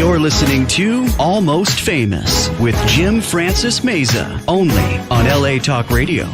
You're listening to Almost Famous with Jim Francis Meza, only on LA Talk Radio.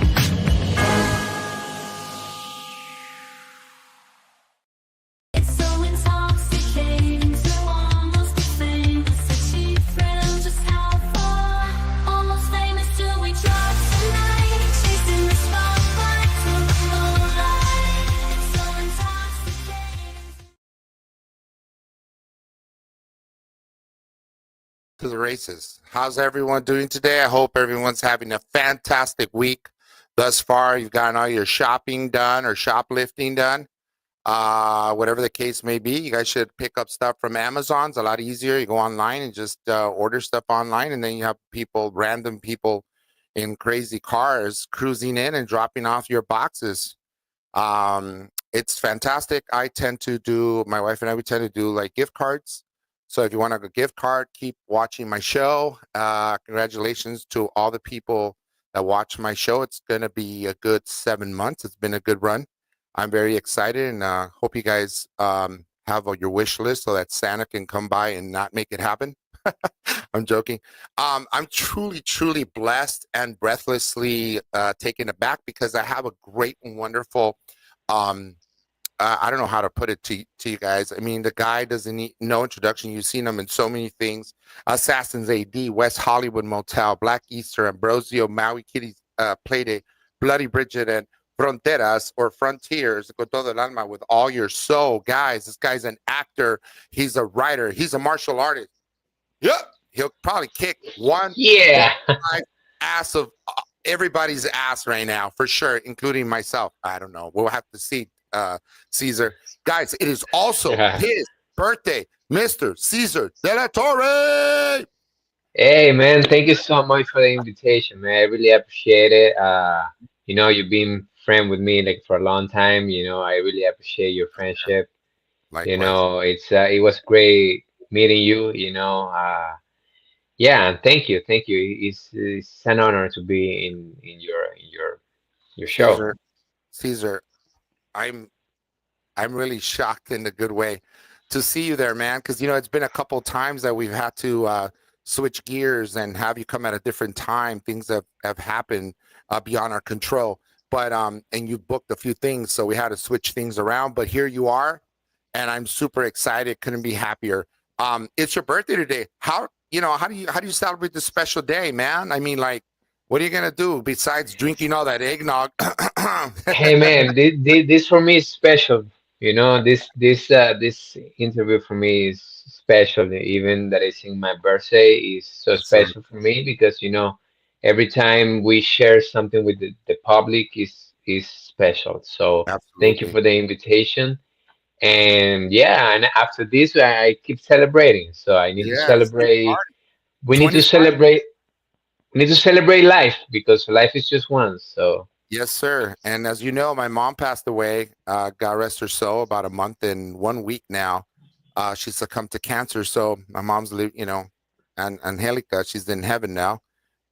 To the races. How's everyone doing today? I hope everyone's having a fantastic week thus far. You've gotten all your shopping done or shoplifting done. Whatever the case may be, you guys should pick up stuff from Amazon. It's a lot easier. You go online and just order stuff online, and then you have random people in crazy cars cruising in and dropping off your boxes. It's fantastic. My wife and I, we tend to do like gift cards. So if you want a gift card, keep watching my show. Congratulations to all the people that watch my show. It's going to be a good 7 months. It's been a good run. I'm very excited, and hope you guys have your wish list so that Santa can come by and not make it happen. I'm joking. I'm truly, truly blessed and breathlessly taken aback because I have a great and wonderful I don't know how to put it to you guys. I mean, the guy doesn't need no introduction. You've seen him in so many things. Assassins AD, West Hollywood Motel, Black Easter, Ambrosio, Maui Kitty's Playdate, Bloody Bridget, and Fronteras or Frontiers, con todo el alma, with all your soul. Guys, this guy's an actor. He's a writer. He's a martial artist. Yep. He'll probably kick one ass of everybody's ass right now, for sure, including myself. I don't know. We'll have to see. Caesar. Guys, it is also his birthday, Mr. Caesar De La Torre. Hey man, thank you so much for the invitation, man. I really appreciate it. You've been friend with me like for a long time. I really appreciate your friendship. Likewise. It was great meeting you. And thank you. It's an honor to be in your show. Caesar, I'm really shocked in a good way to see you there, man, because it's been a couple of times that we've had to switch gears and have you come at a different time. Things have happened beyond our control, but and you booked a few things, so we had to switch things around, but here you are, and I'm super excited. Couldn't be happier. It's your birthday today. How do you celebrate this special day, man? I mean, like, what are you gonna do besides drinking all that eggnog? Hey man, this for me is special. This interview for me is special. Even that it's in my birthday is so Yes, sir. special for me because every time we share something with the public is special. So thank you Absolutely. for the invitation. And yeah, and after this I keep celebrating. So I need to Yes. Keep celebrate. partying. We need to 25. celebrate. We need to celebrate life because life is just once. So. Yes, sir. And as you know, my mom passed away, God rest her soul, about a month and 1 week now. She succumbed to cancer. So my mom's, and Angelica, she's in heaven now.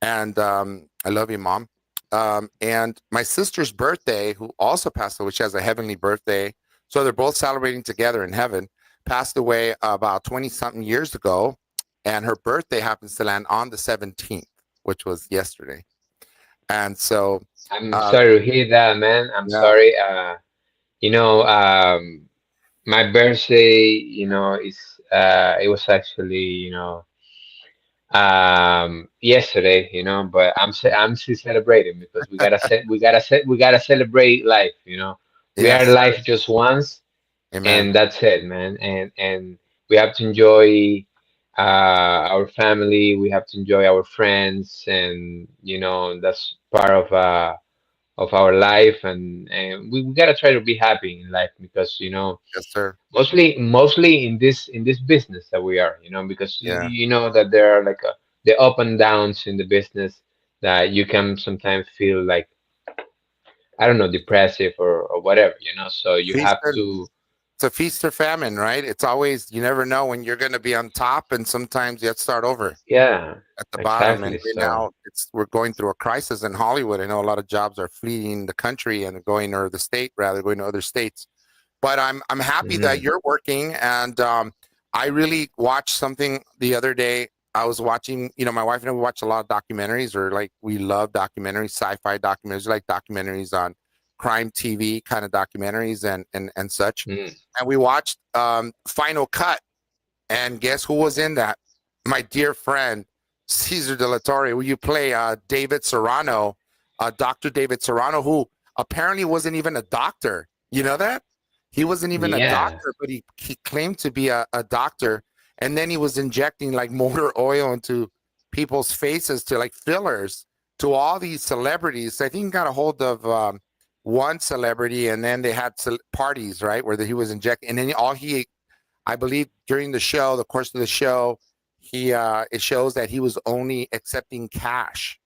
And I love you, Mom. And my sister's birthday, who also passed away, she has a heavenly birthday. So they're both celebrating together in heaven, passed away about 20-something years ago. And her birthday happens to land on the 17th, which was yesterday. And so, I'm sorry to hear that, man. I'm yeah, sorry. My birthday, is it was actually, yesterday, but I'm still celebrating because we gotta celebrate life, We are yes, sir. life just once, Amen. and that's it, man. And we have to enjoy our family. We have to enjoy our friends, and that's part of our life, and we gotta try to be happy in life because Yes, sir. mostly in this business that we are, because Yeah. you know that there are like the up and downs in the business that you can sometimes feel like I don't know depressive or whatever, so you Feast have or, to. it's a feast or famine, right? It's always, you never know when you're going to be on top, and sometimes you have to start over Yeah, at the bottom. And exactly. right So now, we're going through a crisis in Hollywood. I know a lot of jobs are fleeing the country and going, or the state rather, going to other states. But I'm happy that mhm. you're working, and I really watched something the other day. I was watching, my wife and I watch a lot of documentaries, or like we love documentaries, sci-fi documentaries, like documentaries on crime TV kind of documentaries and such. Mm. And we watched Final Cut, and guess who was in that? My dear friend Cesar de la Torre. Will you play David Serrano, Dr. David Serrano, who apparently wasn't even a doctor. You know that? He wasn't even a Yeah, doctor, but he claimed to be a doctor. And then he was injecting like motor oil into people's faces to like fillers to all these celebrities. I think he got a hold of one celebrity, and then they had parties, right, where he was injecting. And then I believe during the course of the show, it shows that he was only accepting cash.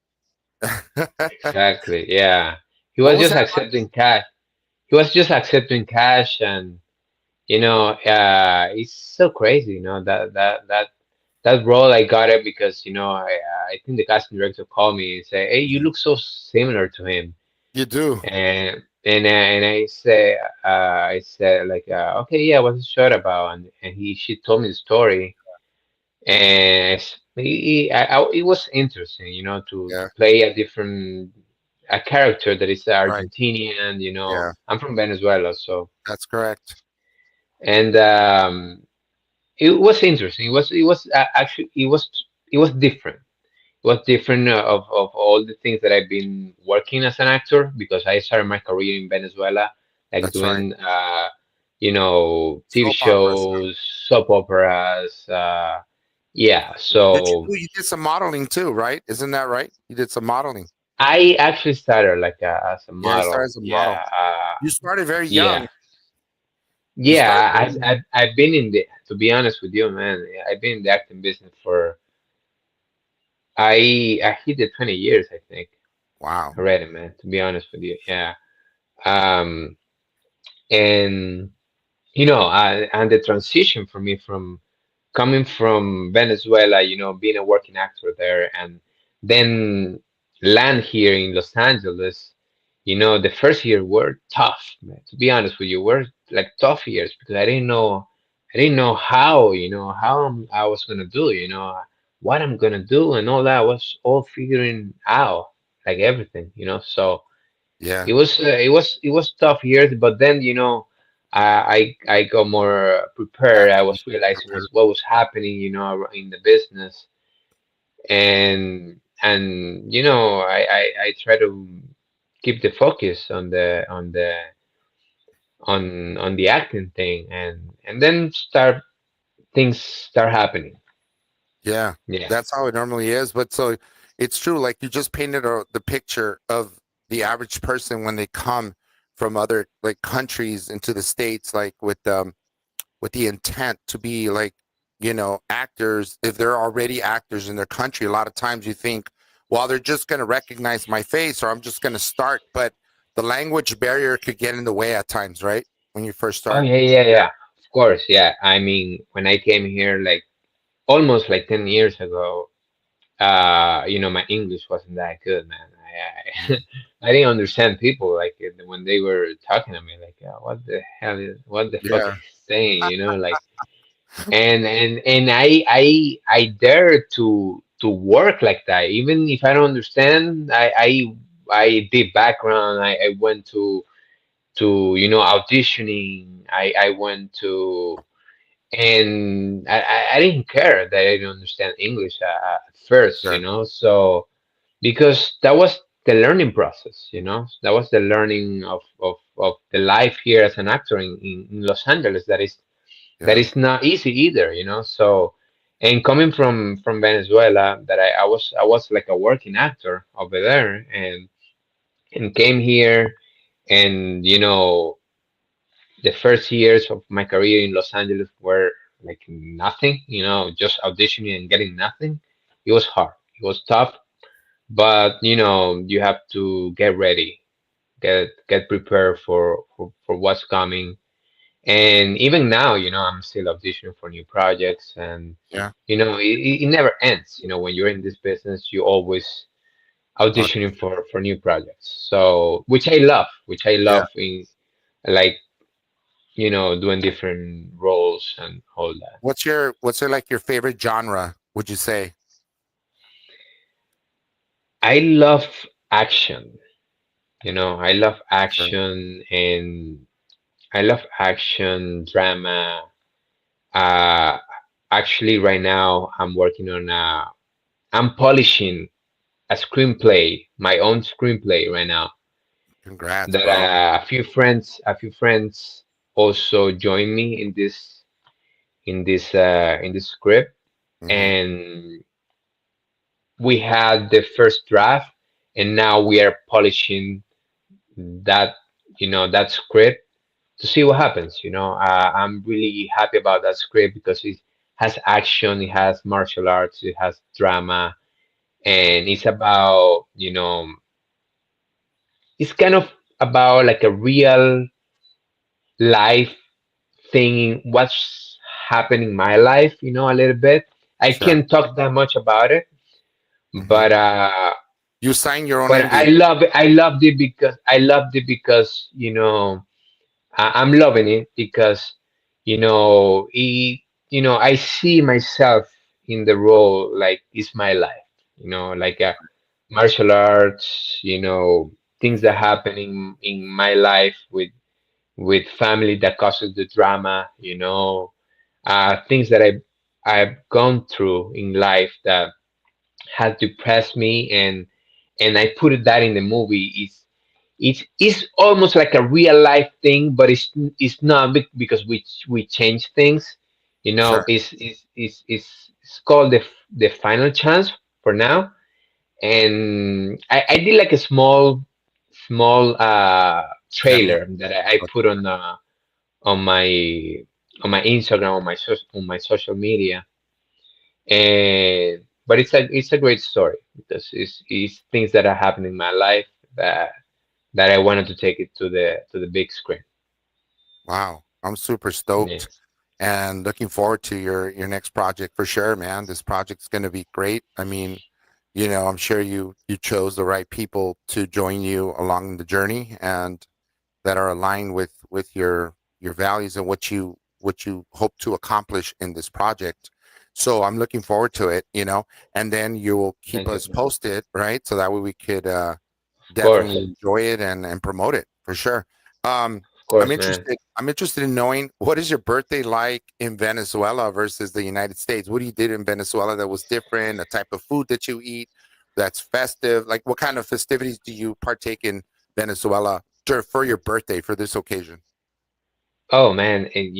exactly. Yeah, he What was was just that? accepting cash. He was just accepting cash, and it's so crazy. That role I got it because I think the casting director called me and said, "Hey, you look so similar to him." You do. And I said like, okay, yeah, what's the short about? And she told me the story, and it was interesting, to Yeah. play a character that is Right. Argentinian. Yeah. I'm from Venezuela, so. That's correct. And it was interesting. Actually, it was different. It was different of all the things that I've been working as an actor, because I started my career in Venezuela, like That's right. doing TV Soap operas. shows, soap operas. Yeah, so You did some modeling too, right? Isn't that right? You did some modeling. I actually started like as a Yeah, you started model. as a model. Yeah, You started very yeah, young. You started yeah. very young. I've been in the to be honest with you, man. I've been in the acting business for I hit the 20 years, I think, Wow. already, man. To be honest with you, yeah. Um, and and the transition for me from coming from Venezuela, being a working actor there, and then land here in Los Angeles. The first year were tough, man. To be honest with you, were like tough years because I didn't know how, I was gonna do, what I'm gonna do and all that. I was all figuring out, like everything, So Yeah. it was tough years, but then I got more prepared. I was realizing what was happening, in the business, and I try to keep the focus on the acting thing, and then things start happening. Yeah, Yeah. that's how it normally is. But so it's true. Like you just painted the picture of the average person when they come from other like countries into the States, like with the intent to be like, actors. If they're already actors in their country, a lot of times you think, well, they're just going to recognize my face, or I'm just going to start. But the language barrier could get in the way at times, right? When you first Oh start. yeah, yeah, yeah. Of course, yeah. I mean, when I came here, like almost like 10 years ago, my English wasn't that good, man. I, Mm. I didn't understand people like when they were talking to me, like, what the fuck is Yeah. he saying, like, and I dare to work like that, even if I don't understand. I did background. I went to auditioning. I went to and I didn't care that I didn't understand English at first, Sure. so because that was the learning process, that was the learning of the life here as an actor in Los Angeles. That Yeah. is not easy either, so. And coming from Venezuela, that I was like a working actor over there, and came here, and the first years of my career in Los Angeles were like nothing, just auditioning and getting nothing. It was hard. It was tough, but you have to get ready, get prepared for what's coming. And even now, I'm still auditioning for new projects, and Yeah. it never ends. When you're in this business, you always auditioning for new projects. So, which I love Yeah. in like. doing different roles and all that. What's your like your favorite genre? Would you say? I love action. I love Sure. action, and I love action, drama. Uh, Actually, right now I'm polishing a screenplay, my own screenplay right now. Congrats, That bro. a few friends also joined me in this script, Hmm. and we had the first draft, and now we are polishing that that script to see what happens. I'm really happy about that script because it has action, it has martial arts, it has drama, and it's about it's kind of about like a real life thing, what's happening in my life, a little bit. I Sure. can't talk that much about it, Hmm. but uh, You sign your own but I NDA. love it. I loved it because I'm loving it because I see myself in the role like it's my life. Like martial arts. Things that happen in my life with family that causes the drama. Things that I've gone through in life that has depressed me, and I put that in the movie. It's almost like a real life thing, but it's not because we change things. Sure. It's called the final chance for now, and I did like a small Demo. trailer that I put on my Instagram, on my social media, and but it's a great story because it's things that are happening in my life that I wanted to take it to the big screen. Wow. I'm super Yeah, stoked and looking forward to your next project for sure, man. This project's going to be great. I mean, I'm sure you chose the right people to join you along the journey and that are aligned with your values and what you hope to accomplish in this project. So I'm looking forward to it, and then you will keep thank you, us sir. Of posted, right? So that way we could definitely course, enjoy it and promote it for sure. Um, of I'm course, man. interested. I'm interested in knowing what is your birthday like in Venezuela versus the United States. What do you did in Venezuela that was different? The type of food that you eat that's festive. Like, what kind of festivities do you partake in Venezuela for your birthday for this occasion? Oh man, and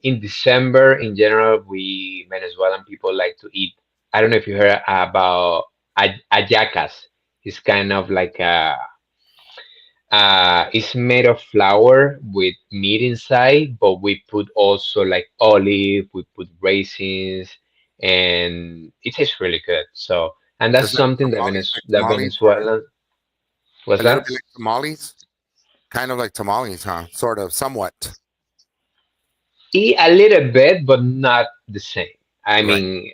in December in general, we Venezuelan people like to eat. I don't know if you heard about hallacas. It's kind of like it's made of flour with meat inside, but we put also like olive, we put raisins, and it tastes really good. So, and that's Is that something that tamales? Like That tamales, or Venezuela was a little that? bit like tamales? Kind of like tamales, huh? Sort of, somewhat. Eat a little bit, but not the same. I Right. mean,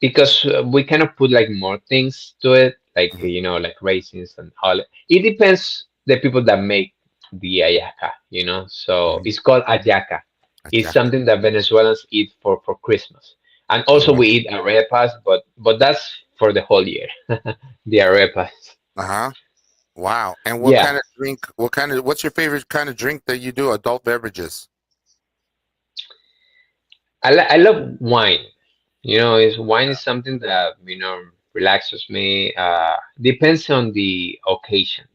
because we kind of put like more things to it, like Mhm. like raisins and all. It depends the people that make the ayaca, So Mhm. it's called ayaca. A It's jacket. something that Venezuelans eat for Christmas, and also Wow. we eat arepas, but that's for the whole year. The arepas. Uh-huh. Wow. And what Yeah, kind of drink, what's your favorite kind of drink that you do? Adult beverages. I love wine. Is wine is something that relaxes me. Depends on the occasion.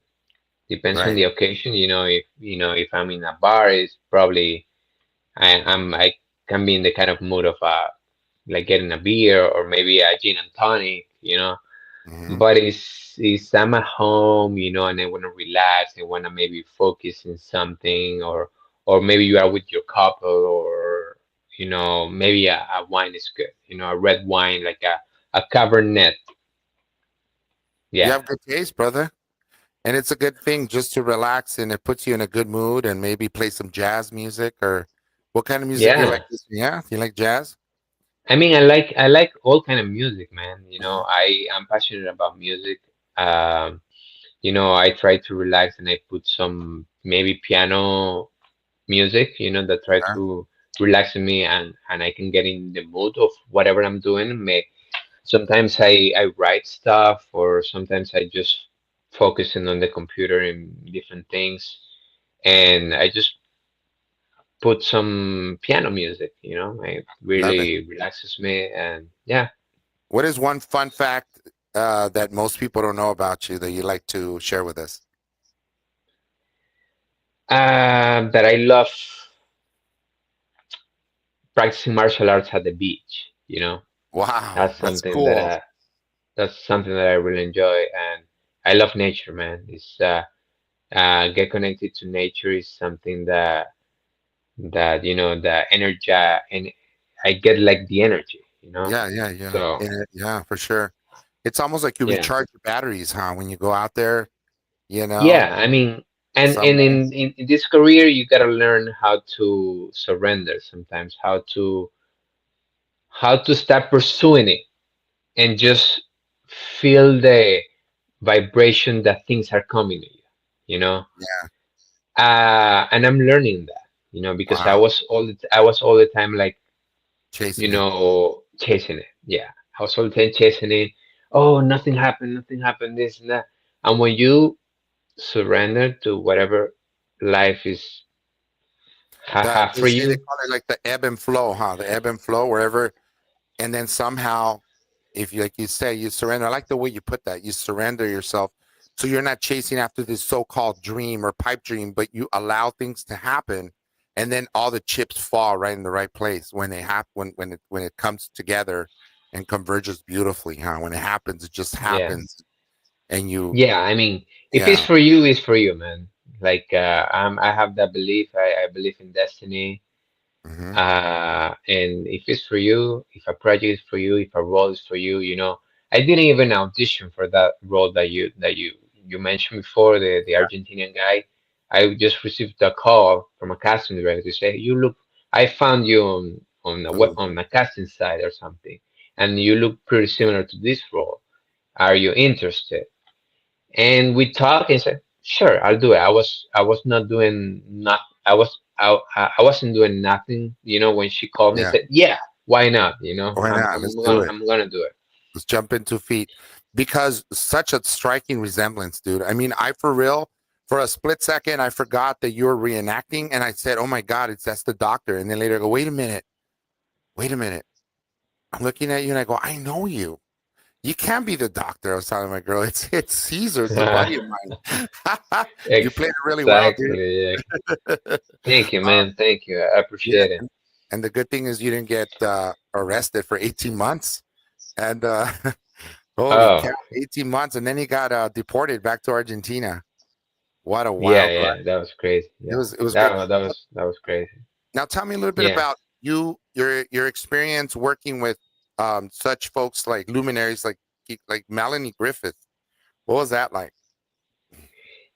Depends on Right. the occasion. If I'm in a bar, it's probably I can be in the kind of mood of like getting a beer or maybe a gin and tonic. Hmm. But it's I'm at home, and I want to relax. I want to maybe focus in something, or maybe you are with your couple, or maybe a wine is good. A red wine like a Cabernet. You Yeah, have good taste, brother. And it's a good thing just to relax and it puts you in a good mood and maybe play some jazz music or what kind of music you like yeah. listening? Yeah, you like jazz? I mean, I like all kind of music, man. Hmm. I'm passionate about music. I try to relax and I put some maybe piano. music, that try Yeah, to relax me, and I can get in the mood of whatever I'm doing. Sometimes I write stuff, or sometimes I just focusing on the computer in different things, and I just put some piano music, it love it. really relaxes me, and yeah. What is one fun fact that most people don't know about you that you like to share with us? That I love practicing martial arts at the beach, Wow, That's that's something that cool. I really enjoy, and I love nature, man. It's get connected to nature is something that the energy, and I get like the energy. Yeah, yeah, yeah. So Yeah, for sure. It's almost like you yeah, recharge your batteries, huh? When you go out there, you know, yeah. I mean, and somewhere. in this career, you gotta learn how to surrender sometimes, how to stop pursuing it and just feel the vibration that things are coming to you. You know, Yeah. and I'm learning that. Because Wow. I was all the time like, Chasing it. chasing it. Yeah, I was all the time chasing it. Oh, nothing happened, this and that. And when you surrender to whatever life is have They for say they you, call it like the ebb and flow, huh? The ebb and flow, wherever, and then somehow, if you like you say, you surrender. I like the way you put that. You surrender yourself, so you're not chasing after this so-called dream or pipe dream, but you allow things to happen, and then all the chips fall right in the right place when they happen. When it comes together and converges beautifully, huh? When it happens, it just yeah, happens, and you, yeah. I mean, if it's yeah. for you, it's for you, man. Like, I have that belief. I believe in destiny. Hmm. And if it's for you, if a project is for you, if a role is for you, I didn't even audition for that role that you mentioned before, the Argentinian guy. I just received a call from a casting director to say, "You look, I found you on a casting site or something, and you look pretty similar to this role. Are you interested?" And we talked and said, "Sure, I'll do it." I was not doing not I wasn't doing nothing, when she called me and Yeah. said, "Yeah, why not?" Why I'm not? I'm Let's do gonna it. I'm gonna do it. Let's jump into feet because such a striking resemblance, dude. I mean, I for real, for a split second, I forgot that you were reenacting, and I said, "Oh my God, that's the doctor." And then later, I go, wait a minute." I'm looking at you, and I go, "I know you. You can't be the doctor." I was telling my girl, "It's Caesar. It's a buddy of mine." You played it really well, dude. Exactly. Yeah. Thank you, Uh, man. Thank you. I yeah, appreciate it. and the good thing is you didn't get arrested for 18 months, and holy cow, Oh, 18 months, and then he got deported back to Argentina. What a yeah, wild ride. yeah. That was crazy. It Yeah, was that great. was that was that was crazy. Now tell me a little bit Yeah. about your experience working with such folks like luminaries like Melanie Griffith. What was that like?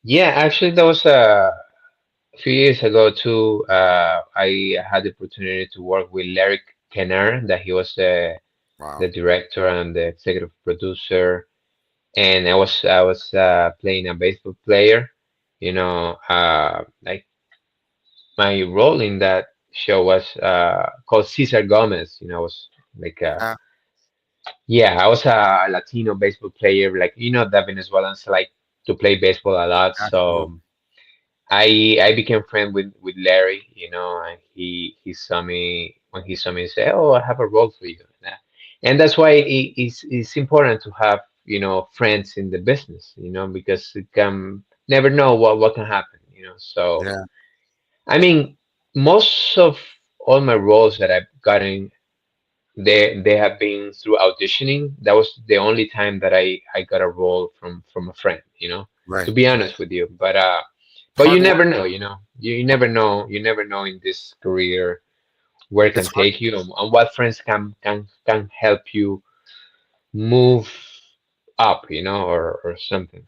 Yeah, actually, that was a few years ago too. I had the opportunity to work with Larry Kenner, that he was the Wow. director and the executive producer, and I was playing a baseball player. Like, my role in that show was called Cesar Gomez. I was like, Uh, yeah, I was a Latino baseball player. Like, that Venezuelans like to play baseball a lot, absolutely. so I became friend with Larry, and he saw me when he saw me and said, "Oh, I have a role for you." And that's why it's important to have, friends in the business, because you can never know what can happen. So Yeah. I mean, most of all my roles that I've gotten, they have been through auditioning. That was the only time that I got a role from a friend, to Right. be Right. honest with you. But you Hard work. never know, you never know in this career where it It's can hard. take you, and what friends can help you move up, or something.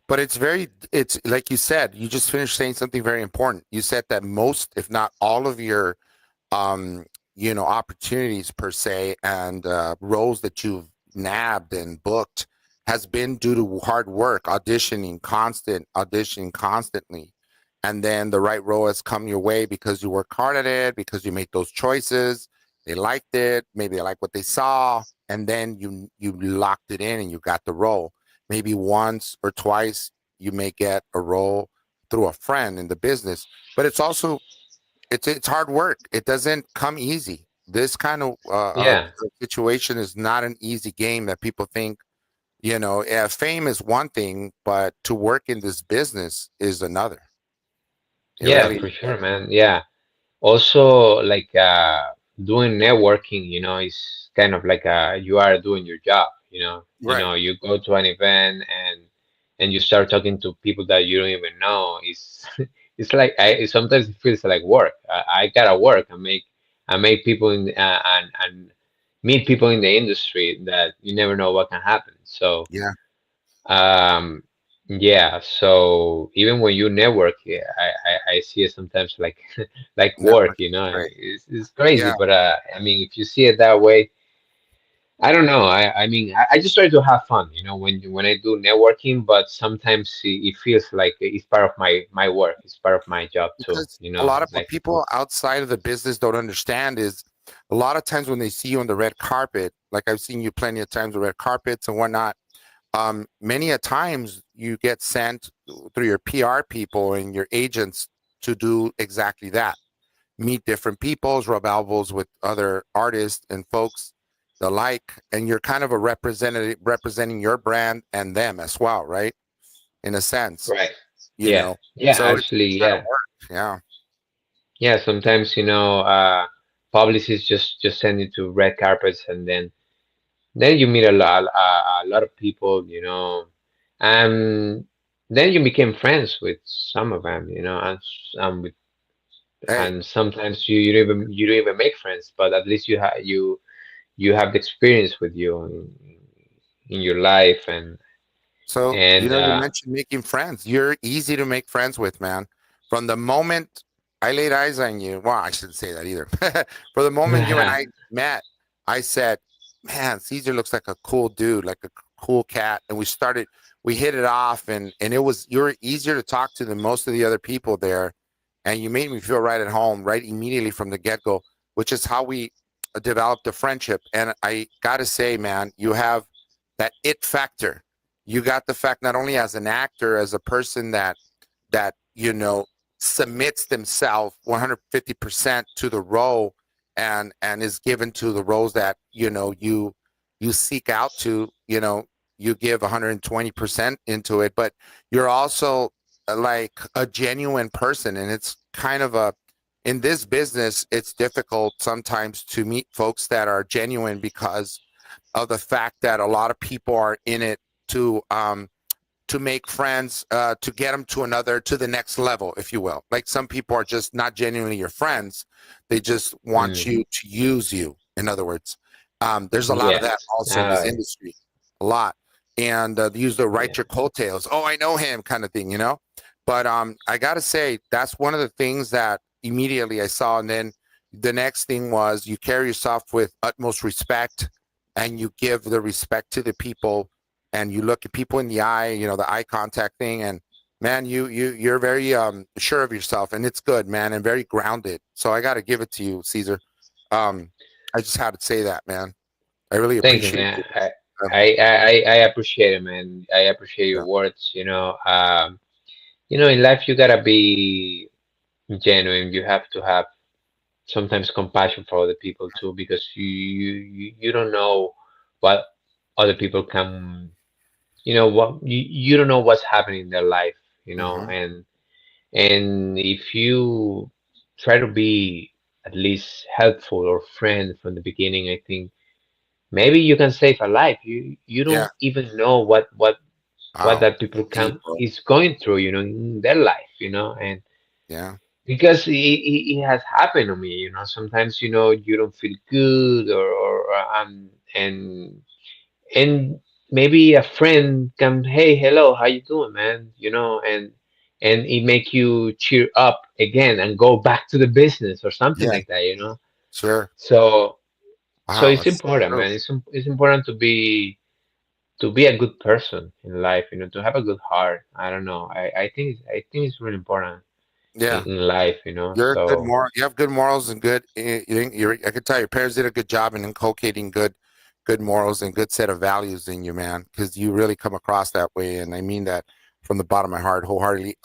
But it's like you said, you just finished saying something very important. You said that most, if not all of your um, opportunities per se and roles that you've nabbed and booked has been due to hard work, auditioning constantly. and then the right role has come your way because you work hard at it, because you made those choices. They liked it, maybe they like what they saw, and then you locked it in and you got the role. Maybe once or twice you may get a role through a friend in the business, but it's also it's hard work. It doesn't come easy. This kind of Yeah, situation is not an easy game that people think. Fame is one thing, but to work in this business is another. It yeah, really, for sure, man. Yeah. Also, like doing networking, is kind of like you are doing your job. right. You go to an event and you start talking to people that you don't even know. It's it's like sometimes it feels like work. I gotta work. I make people and meet people in the industry that you never know what can happen. So. Yeah, Yeah, so even when you network, yeah, I see it sometimes like like work, networking is great. it's crazy, Yeah, but I mean, if you see it that way, I don't know. I just try to have fun, when I do networking, but sometimes it feels like it's part of my work, it's part of my job too, because a lot of what like people outside of the business don't understand is a lot of times when they see you on the red carpet, like I've seen you plenty of times on red carpets and whatnot. Many a times you get sent through your PR people and your agents to do exactly that. Meet different peoples, rub elbows with other artists and folks the like, and you're kind of a representative representing your brand and them as well, right? In a sense, right. you Yeah, know. yeah, So it's actually, kind of yeah, work. Yeah. yeah. Sometimes publicists just send you to red carpets, and then you meet a lot of people, and then you became friends with some of them, Hey, and sometimes you don't even make friends, but at least you have the experience with you in your life, so, and you mentioned making friends. You're easy to make friends with, man. From the moment I laid eyes on you, well, I shouldn't say that either. For the moment you and I met, I said, man, Caesar looks like a cool dude, like a cool cat. And we hit it off, and you were easier to talk to than most of the other people there. And you made me feel right at home, right immediately from the get go, which is how we developed a friendship. And I got to say, man, you have that it factor. You got the fact not only as an actor, as a person that submits themselves 150% to the role and is given to the roles that you seek out to, you give 120% into it, but you're also like a genuine person. And it's kind of a in this business, it's difficult sometimes to meet folks that are genuine because of the fact that a lot of people are in it to make friends, to get them to the next level, if you will. Like some people are just not genuinely your friends; they just want mm, you to use you. In other words, there's a lot of that yes, also in this industry, a lot, and they use the yeah, write your coattails. Oh, I know him, kind of thing, you know. But I got to say, that's one of the things that immediately I saw, and then the next thing was you carry yourself with utmost respect, and you give the respect to the people and you look at people in the eye, the eye contact thing, and man, you're very sure of yourself, and it's good, man, and very grounded. So I got to give it to you, Caesar. Um, I just had to say that, man. I really thank you, appreciate man. you. I appreciate it, man. I appreciate your Yeah. words. In life you gotta be genuine. You have to have sometimes compassion for other people too, because you don't know what other people can, what you don't know what's happening in their life, Hmm. and if you try to be at least helpful or friend from the beginning, I think maybe you can save a life. You Yeah. don't even know what Wow. that people Deep, can bro. is going through, in their life, and Yeah. because it has happened to me, sometimes you don't feel good, and maybe a friend can, hey, hello, how you doing, man, and it make you cheer up again and go back to the business or something Yeah. like that. Sure. So Wow. it's That's important, true. man. It's important to be a good person in life, to have a good heart. I don't know. I think it's really important. Yeah. in life, you know. You're a good So moral. You have good morals and good. I can tell your parents did a good job in inculcating good morals and good set of values in you, man. Because you really come across that way, and I mean that from the bottom of my heart, wholeheartedly.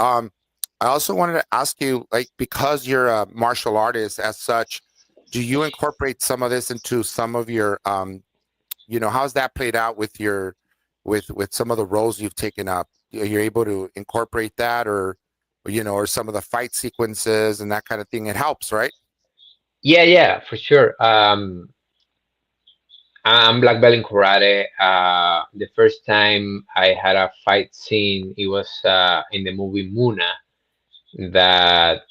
I also wanted to ask you, like, because you're a martial artist as such, do you incorporate some of this into some of your, how's that played out with your, with some of the roles you've taken up? Are you able to incorporate that, or some of the fight sequences and that kind of thing? It helps, right? yeah, yeah, for sure. I'm black belt in karate. The first time I had a fight scene, it was in the movie Muna. That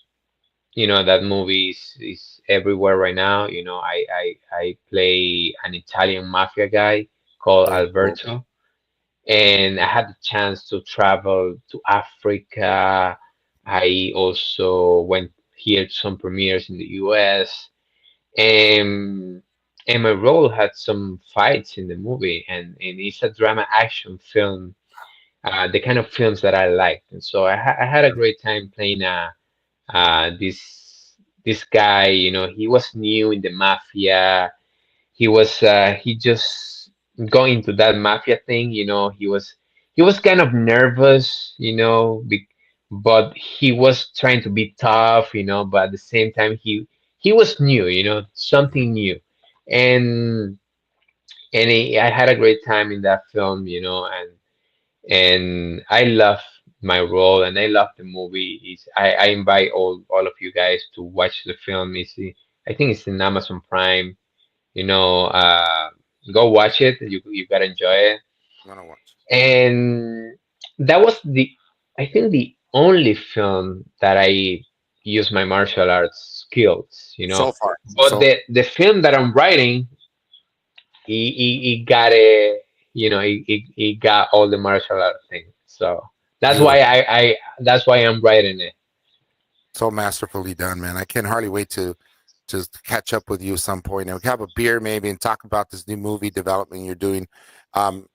that movie is everywhere right now. I play an Italian mafia guy called Very cool. Alberto, and I had the chance to travel to Africa. I also went here to some premieres in the US, and my role had some fights in the movie, and it's a drama action film, the kind of films that I liked, and so I had a great time playing this guy. He was new in the mafia. He just going into that mafia thing. He was kind of nervous, but he was trying to be tough, but at the same time he was new, something new. And I had a great time in that film, and I love my role and I love the movie. I invite all of you guys to watch the film. I think it's in Amazon Prime. You know, uh, Go watch it. You gotta enjoy it. I'm gonna watch And that was I think the only film that I use my martial arts skills. so far. But So the film that I'm writing, he got a he got all the martial art thing. So that's why beautiful, that's why I'm writing it. so masterfully done, man. I can hardly wait to just catch up with you at some point and have a beer maybe and talk about this new movie development you're doing,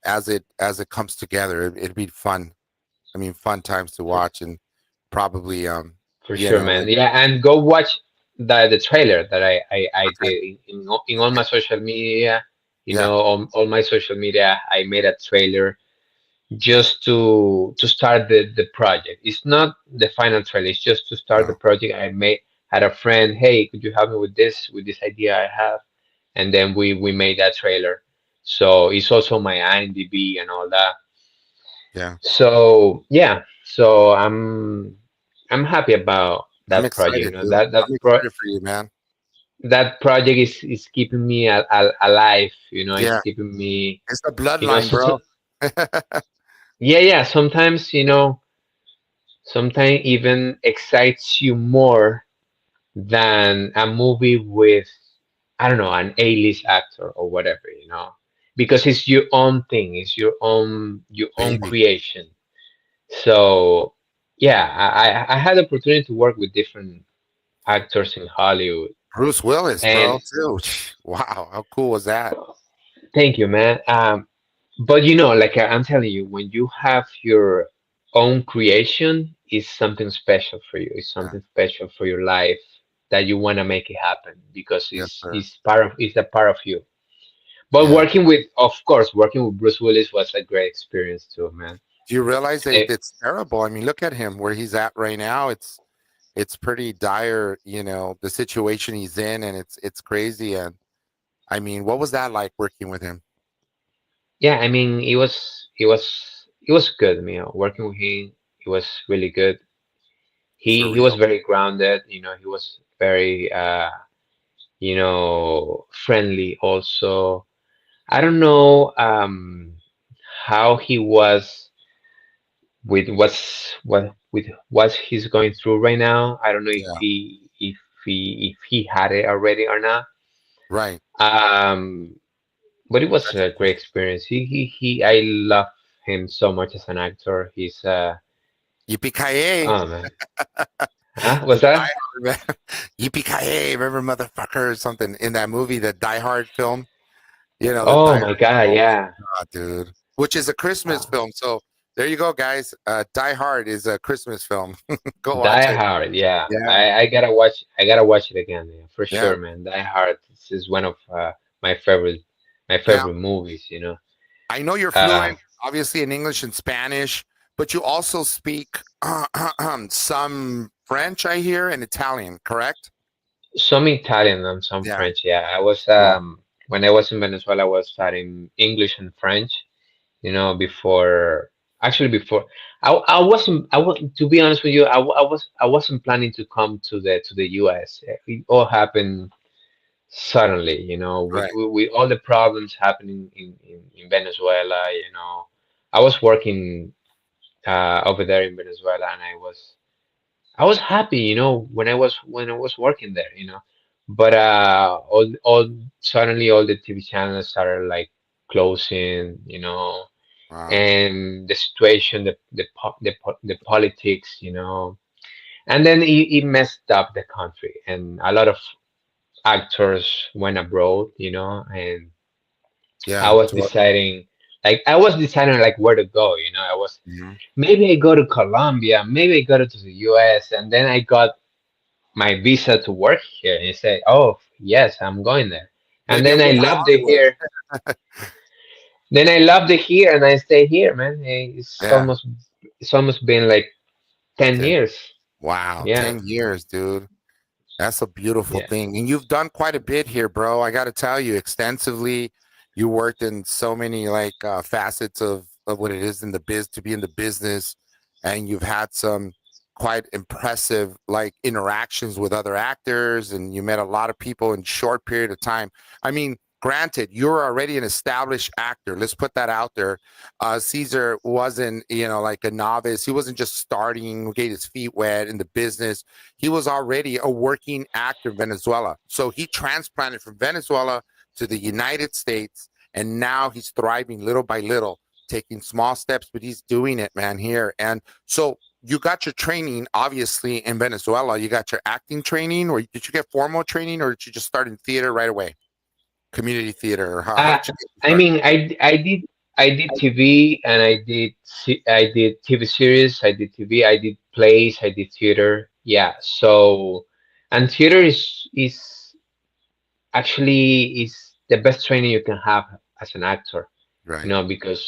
as it comes together. It'd be fun. I mean, fun times to For, watch, and probably for you sure, know, man. and Yeah, and go watch the trailer that I okay, did in all my social media. yeah, All my social media, I made a trailer just to start the project. It's not the final trailer. It's just to start the no, project. I made had a friend. Hey, could you help me with this idea I have? And then we made that trailer. So it's also my IMDb and all that. yeah. So yeah, so I'm happy about I'm that project. excited, dude. I'm excited for you, man. That project is keeping me alive. It's Yeah, keeping me. it's the You know, bloodline, so, bro. so yeah, yeah. Sometimes sometimes even excites you more than a movie with, I don't know, an A-list actor or whatever, because it's your own thing, it's your own Baby, creation. So yeah, I had the opportunity to work with different actors in Hollywood, Bruce Willis, and bro, too. Wow, how cool was that? thank you, man. But like I'm telling you, when you have your own creation, it's something special for you. It's Yeah, something special for your life that you want to make it happen because yes, sir. it's a part of you. But Yeah. of course, working with Bruce Willis was a great experience too, man. Do you realize that Eh, it's terrible? I mean, look at him where he's at right now. It's pretty dire, the situation he's in, and it's crazy. And I mean, what was that like working with him? yeah, I mean, it was good, working with him. It was really good. He was Surreal. very grounded, he was very friendly also. I don't know how he was with what he's going through right now. I don't know Yeah. if he had it already or not. Right. Um, but it was That's a great experience. I love him so much as an actor. He's Yippee ki oh man, huh? The What's that? Die Hard, man. Yippee ki remember, motherfucker, or something in that movie, the Die Hard film. The Die Oh Hard. my God, Oh my yeah. god, dude! Which is a Christmas Uh, film, so there you go, guys. Die Hard is a Christmas film. Go watch Die it. Hard, yeah. Yeah, I gotta watch it again, yeah, for yeah. sure, man. Die Hard is one of my favorite my Now favorite movies. I know you're Uh, fluent, obviously in English and Spanish, but you also speak some French, I hear, and Italian. Correct? some Italian and some Yeah. French, yeah. I was Wow. when I was in Venezuela, I was studying English and French, before actually before I wasn't I was to be honest with you, I wasn't planning to come to the US. It all happened suddenly, Right. with all the problems happening in Venezuela. I was working over there in Venezuela, and I was happy, when I was working there, but all suddenly all the TV channels started like closing, Wow. and the situation, the politics, and then it messed up the country, and a lot of actors went abroad, and I Yeah. was deciding, like where to go, I was Mhm. maybe I go to Colombia, maybe I go to the US, and then I got my visa to work here, and I say, oh yes, I'm going there, and Maybe I'll then I go to loved it Hollywood. here. Then I loved it here, and I stay here, man. Yeah. It's almost been like 10 10. years. Wow. Yeah, 10 years, dude. That's a beautiful yeah. thing. And you've done quite a bit here, bro. I got to tell you, extensively. You worked in so many like facets of what it is in the biz to be in the business. And you've had some quite impressive like interactions with other actors and you met a lot of people in short period of time. I mean, granted, you're already an established actor. Let's put that out there. Caesar wasn't, like a novice. He wasn't just starting, getting his feet wet in the business. He was already a working actor in Venezuela. So he transplanted from Venezuela to the United States, and now he's thriving little by little, taking small steps, but he's doing it, man, here. And so you got your training, obviously, in Venezuela. You got your acting training, or did you get formal training, or did you just start in theater right away? Community theater, or how Uh, did you get I started? mean, I did TV, and I did TV series, I did TV, I did plays, I did theater. Yeah, so and theater is actually is the best training you can have as an actor, Right, because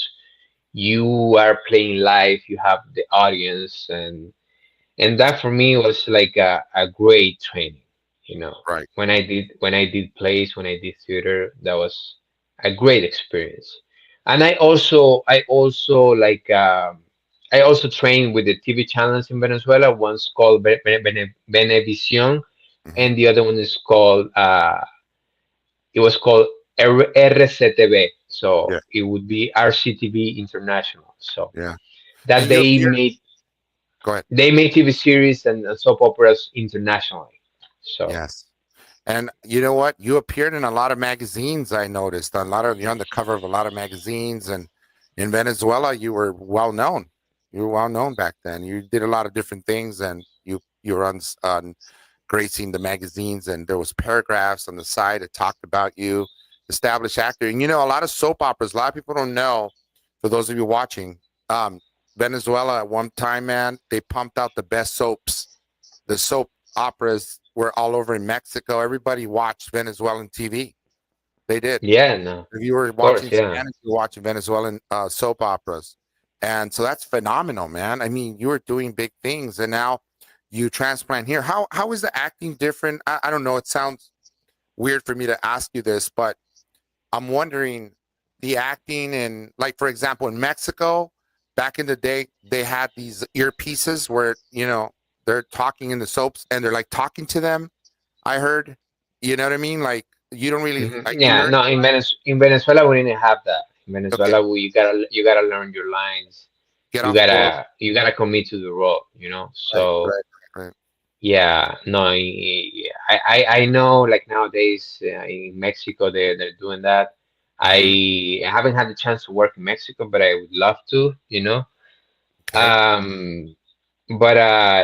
you are playing live, you have the audience, and that for me was like a great training, right. when I did plays, when I did theater, that was a great experience. And I also trained with the TV channels in Venezuela. One's called Venevisión, Hmm. and the other one is called it was called RCTV, so Yeah, it would be RCTV International. So yeah. that And you they appeared. made Go ahead. they made TV series and soap operas internationally. So Yes. And you know what? You appeared in a lot of magazines. I noticed a lot of you're on the cover of a lot of magazines, and in Venezuela, you were well known. You were well known back then. You did a lot of different things, and you were on gracing the magazines, and there was paragraphs on the side that talked about you, established actor. And a lot of soap operas. A lot of people don't know. For those of you watching, um, Venezuela at one time, man, they pumped out the best soaps. The soap operas were all over in Mexico. Everybody watched Venezuelan TV. They did. yeah, no, If you were of course, watching yeah. Spanish, you were watching Venezuelan soap operas. And so that's phenomenal, man. I mean, you were doing big things, and now you transplant here. How is the acting different? I don't know. It sounds weird for me to ask you this, but I'm wondering the acting and like for example in Mexico back in the day they had these earpieces where they're talking in the soaps and they're like talking to them. I heard, you know what I mean? Like you don't really you Yeah, learn no, in Venezuela we didn't have that. In okay, Venezuela, you gotta learn your lines. get You on the board. gotta you gotta commit to the role. Right, So right, right. yeah, no, I know, like nowadays in Mexico they're doing that. Mm-hmm. I haven't had the chance to work in Mexico, but I would love to. Okay. Um, but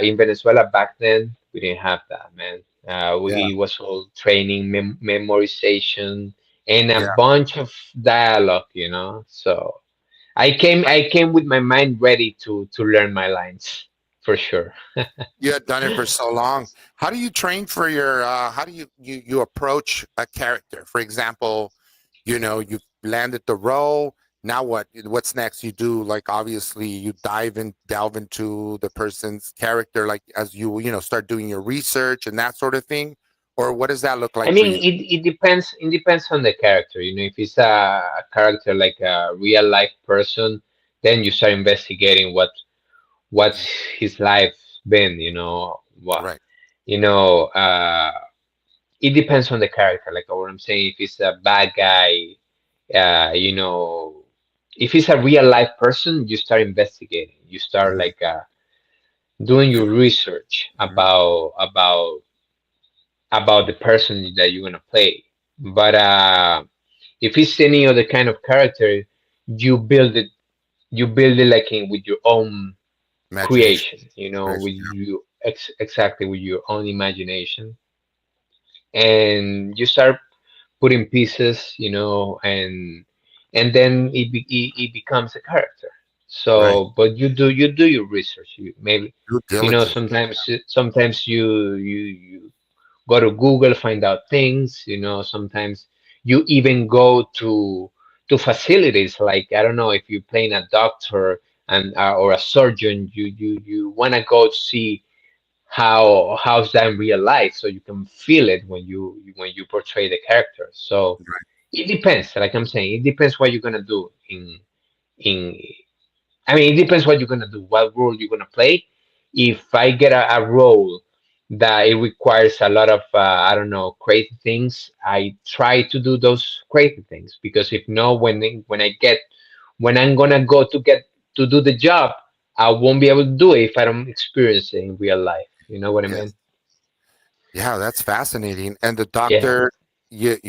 in Venezuela back then we didn't have that, man. Yeah, We was all training, memorization, and a yeah. bunch of dialogue. So I came with my mind ready to learn my lines for sure. You had done it for so long. How do you train for your? How do you approach a character? For example, you landed the role. Now what? What's next? You do like obviously you delve into the person's character, like as you start doing your research and that sort of thing, or what does that look I like for mean, you? it depends. It depends on the character. If it's a character like a real life person, then you start investigating what's Mm. his life been. What Right. you know. It depends on the character. Like what I'm saying, if it's a bad guy, if it's a real life person, you start investigating. You start Hmm. like doing your research Hmm. about the person that you're gonna play. But if it's any other kind of character, you build it. You build it like with your own Imagination. creation. Right. With you exactly with your own imagination, and you start putting pieces. And then it becomes a character. Right. So, but you do your research. You maybe Due diligence. sometimes you go to Google, find out things. Sometimes you even go to facilities like I don't know if you're playing a doctor and or a surgeon. You want to go see how's that in real life, so you can feel it when you portray the character. So Right. it depends. Like I'm saying, it depends what you're gonna do in I mean, it depends what you're gonna do, what role you're gonna play. If I get a role that it requires a lot of I don't know crazy things, I try to do those crazy things because if not, when I'm gonna go to do the job, I won't be able to do it if I don't experience it in real life. You know what I mean? Yes. Yeah, that's fascinating. And the Yeah. doctor,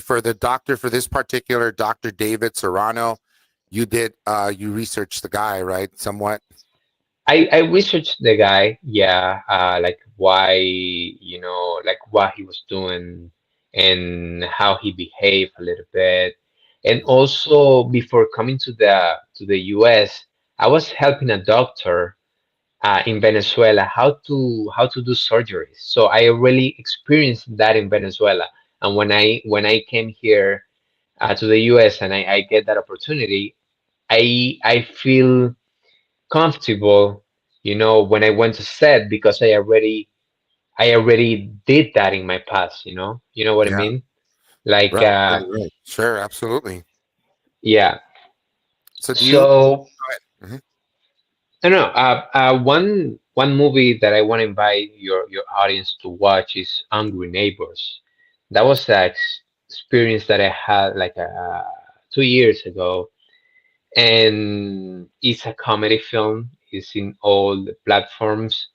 for the doctor for this particular Dr. David Serrano, you researched the guy, right? Somewhat. I researched the guy, yeah, like why, like what he was doing and how he behaved a little bit. And Mhm. also before coming to the US, I was helping a doctor in Venezuela how to do surgeries. So I really experienced that in Venezuela. And when I came here to the US and I get that opportunity, I feel comfortable, when I went to set because I already did that in my past, You know what I Yeah. mean? Like Right. Right. Right. Sure. Absolutely. yeah. So do you? So Mhm. I don't know. One movie that I want to invite your audience to watch is Hungry Neighbors. That was an experience that I had like 2 years ago, and it's a comedy film. It's in all the platforms.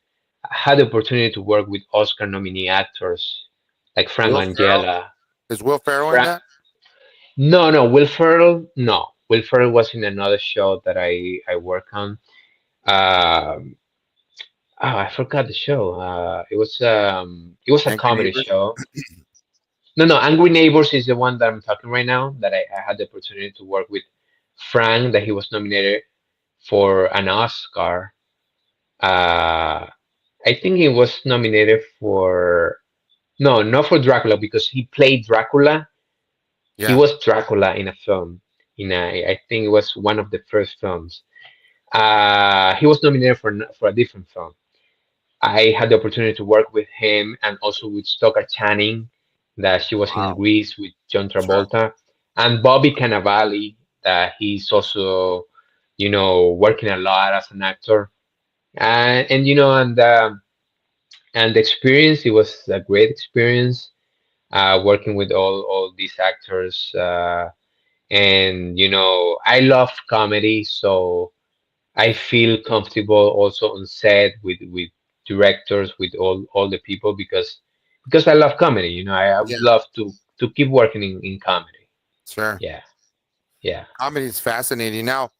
I had the opportunity to work with Oscar nominee actors like Frank Will Ferrell? Langella. Is Will Ferrell in Fra- that? no, no, Will Ferrell. No, Will Ferrell was in another show that I work on. Um, I forgot the show. It was a Angry comedy Neighbors. show. No, no, Angry Neighbors is the one that I'm talking right now. That I had the opportunity to work with Frank. That he was nominated for an Oscar. Uh, I think he was nominated for no, not for Dracula because he played Dracula. He Yeah. was Dracula in a film. I think it was one of the first films. He was nominated for a different film. I had the opportunity to work with him and also with Stoker Channing, that she was in Wow. Greece with John Sure. Travolta, and Bobby Cannavale, that he's also, working a lot as an actor. And the experience, it was a great experience working with all these actors. And I love comedy, so I feel comfortable also on set with directors, with all the people because I love comedy. I Yeah. would love to keep working in comedy. Sure. Yeah, yeah. Comedy is fascinating. Now,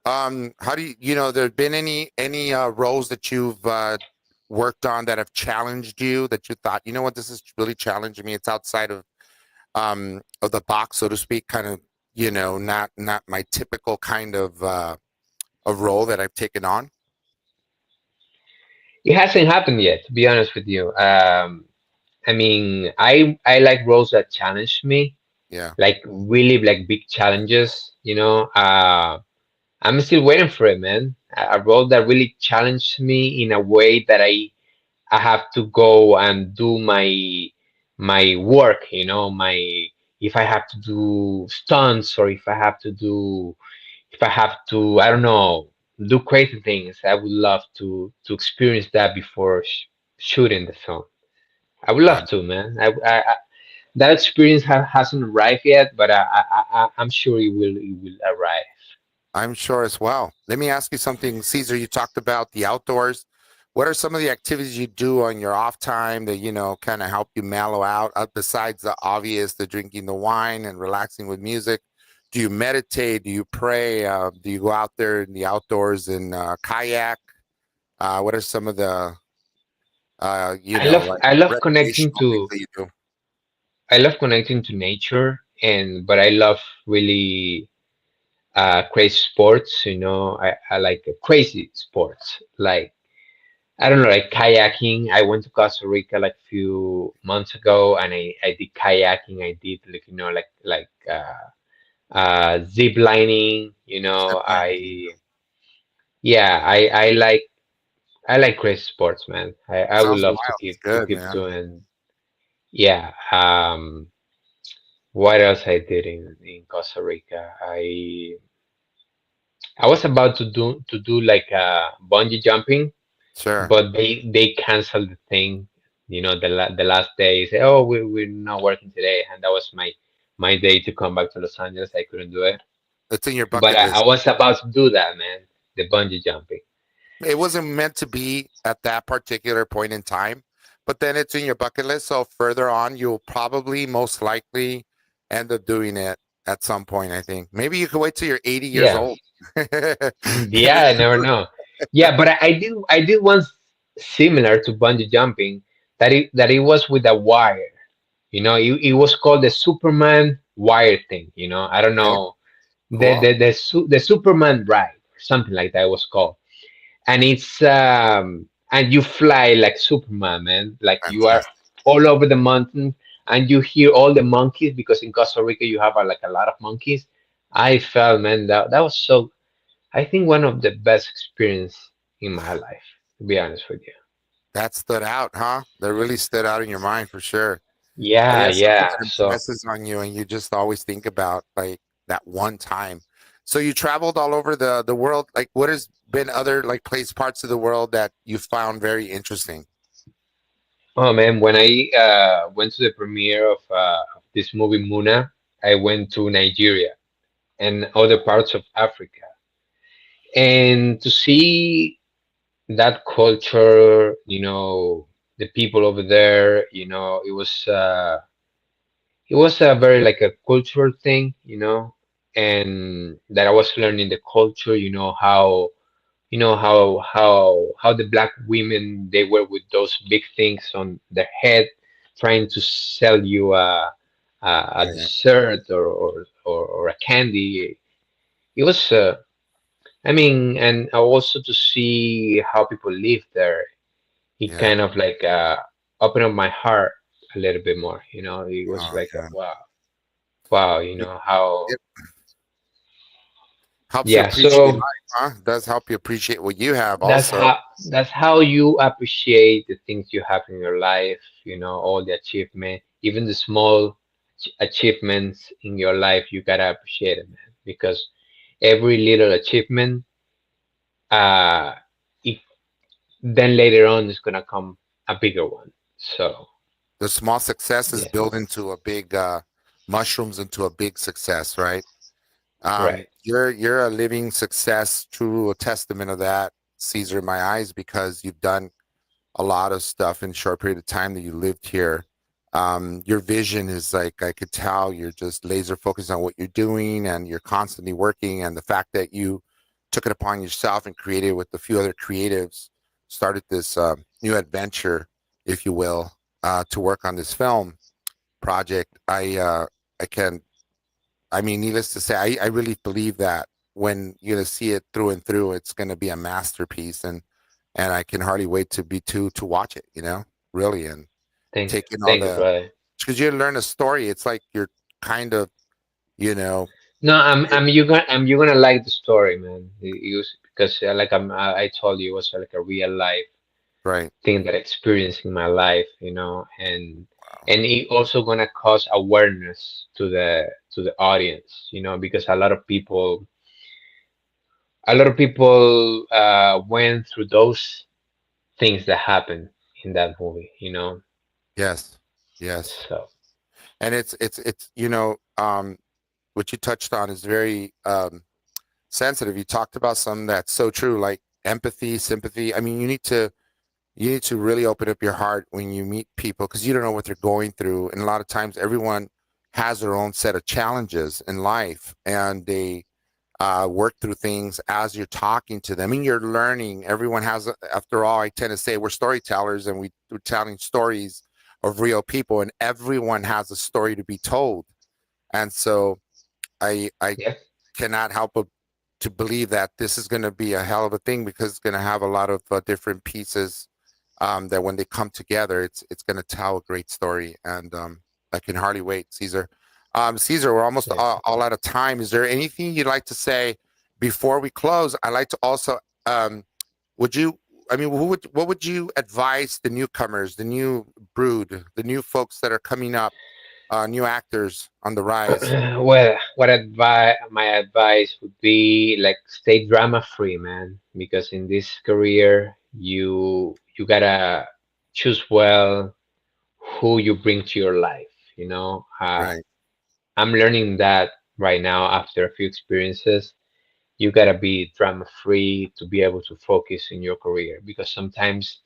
how do there been any roles that you've worked on that have challenged you that you thought, you know what, this is really challenging me. It's outside of the box, so to speak, kind of, not my typical kind of a role that I've taken on? It hasn't happened yet, to be honest with you. I mean, I like roles that challenge me, Yeah, like really like big challenges. I'm still waiting for it, man. A role that really challenged me in a way that I have to go and do my work. My if I have to do stunts or if I have to, I don't know, do crazy things. I would love to experience that before shooting the film. I would I, love to, man. That experience hasn't arrived yet, but I'm sure it will arrive. I'm sure as well. Let me ask you something, Caesar. You talked about the outdoors. What are some of the activities you do on your off time that, kind of help you mellow out, besides the obvious, the drinking the wine and relaxing with music? Do you meditate? Do you pray? Do you go out there in the outdoors and kayak? What are some of the, I love like I love connecting recreational things to that you do? I love connecting to nature, and but I love really crazy sports. I like crazy sports like I don't know, like kayaking. I went to Costa Rica like a few months ago, and I did kayaking. I did like zip lining. Zip lining. I yeah, I like crazy sports, man. I would Sounds love to wild. It's keep to good, keep man. doing. Yeah. What else I did in Costa Rica? I was about to do like bungee jumping, Sure. but they canceled the thing. The last day. Say, oh, we're not working today, and that was my day to come back to Los Angeles. I couldn't do it, It's in your but bucket I list. was about to do that, man. The bungee jumping. It wasn't meant to be at that particular point in time, but then it's in your bucket list. So further on, you'll probably most likely end up doing it at some point. I think maybe you could wait till you're 80 years Yeah. old. And then Yeah, I never know. Yeah, but I did once similar to bungee jumping that it was with a wire. It was called the Superman wire thing. I don't okay, know cool. the Superman ride or something like that it was called, and and you fly like Superman, man. Like you are Fantastic. all over the mountain, and you hear all the monkeys because in Costa Rica you have like a lot of monkeys. I felt, man, that was so I think one of the best experience in my life, to be honest with you. That stood out, huh? That really stood out in your mind for sure. I Yeah, guess something yeah. that So, impresses on you, and you just always think about like that one time. So you traveled all over the world. Like, what has been other like place parts of the world that you found very interesting? oh man, when I went to the premiere of this movie Muna, I went to Nigeria and other parts of Africa, and to see that culture, the people over there, it was a very like a cultural thing, and that I was learning the culture, how the black women they were with those big things on their head trying to sell you a Yeah, dessert or a candy. It was I mean, and also to see how people live there, it yeah. kind of like opened up my heart a little bit more. It was Oh, like a yeah. wow, It, how. it helps you Yeah, appreciate so life, huh? It does help you appreciate what you have That's also. how that's how you appreciate the things you have in your life, all the achievement, even the small achievements in your life, you gotta appreciate it, man. Because every little achievement, uh, it, then later on is gonna come a bigger one. So The small successes yeah, build into a big mushrooms into a big success, right? right. You're a living success, true a testament of that, Caesar, in my eyes, because you've done a lot of stuff in a short period of time that you lived here. Your vision is like I could tell you're just laser focused on what you're doing, and you're constantly working. And the fact that you took it upon yourself and created with a few other creatives, started this new adventure, if you will, to work on this film project. I can. I mean, needless to say, I really believe that. when you're gonna see it through and through, it's gonna be a masterpiece, and I can hardly wait to watch it. Really, and take in all Thank you, the brother. because you learn a story. It's like you're kind of you know No, you gonna like the story, man. Because like I told you, it was like a real life right. thing that I experienced in my life, and it also gonna cause awareness to the audience, because a lot of people went through those things that happened in that movie. Yes, yes, So and it's what you touched on is very sensitive. You talked about something that's so true, like empathy, sympathy. I mean, you need to really open up your heart when you meet people because you don't know what they're going through, and a lot of times everyone has their own set of challenges in life, and they work through things as you're talking to them and you're learning. Everyone has, after all, I tend to say we're storytellers and we're telling stories of real people, and everyone has a story to be told. And so I yeah, cannot help but to believe that this is going to be a hell of a thing because it's going to have a lot of different pieces that when they come together, it's going to tell a great story. And I can hardly wait, Caesar. Caesar, we're almost thank you. all out of time. Is there anything you'd like to say before we close? I'd like to also, would you, I mean, what would you advise the newcomers, the new brood, the new folks that are coming up, new actors on the rise? Well, my advice would be like stay drama free, man, because in this career you gotta choose well who you bring to your life. Right. I'm learning that right now after a few experiences. You gotta be drama free to be able to focus in your career because sometimes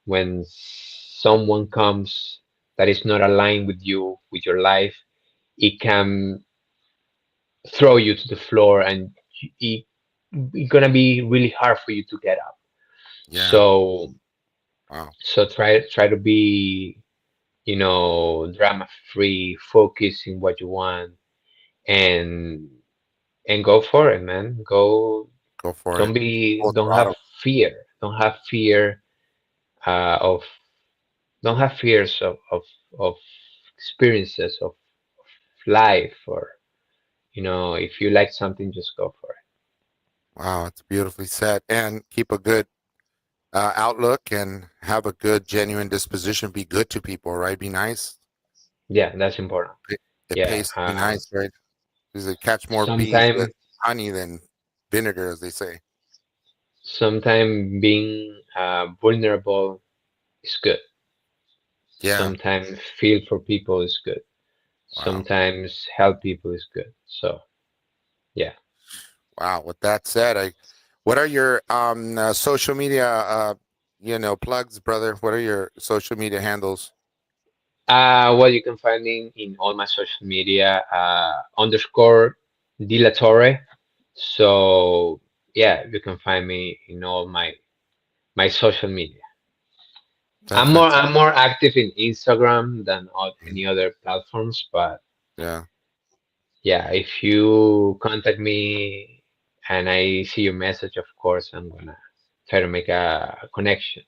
when someone comes that is not aligned with you, with your life, it can throw you to the floor and it, it's gonna be really hard for you to get up. Yeah. So Wow. so try to be, drama free, focus in what you want and go for it, man. Go for it. Full Don't have throttle. fear. Don't have fear of don't have fears of experiences of life or if you like something, just go for it. Wow, it's beautifully said. And keep a good outlook and have a good, genuine disposition. Be good to people, right? Be nice. Yeah, that's important. It, it Yeah. pays to be nice, right? Because they catch more bees with Sometime honey than vinegar, as they say. sometime being vulnerable is good. Yeah. Sometimes feel for people is good. Wow. Sometimes help people is good. So yeah. Wow. With that said, what are your social media plugs, brother? What are your social media handles? Well, you can find me in all my social media, underscore De La Torre. So yeah, you can find me in all my social media. That's I'm fantastic. more active in Instagram than on Mhm. any other platforms, but Yeah. yeah, if you contact me and I see your message, of course, I'm gonna try to make a connection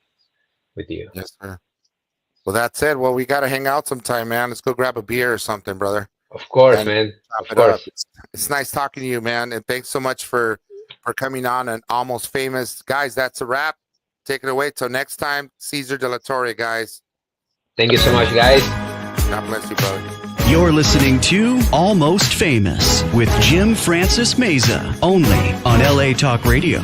with you. Yes, sir. Well, that's it. Well, we got to hang out sometime, man. Let's go grab a beer or something, brother, Of course, and man. chop Of it up. course. It's nice talking to you, man, and thanks so much for coming on and almost famous, guys. That's a wrap. Take it away till next time, Caesar de la Torre, guys. Thank you so much, guys. God bless you, brother. You're listening to Almost Famous with Jim Francis Meza, only on LA Talk Radio.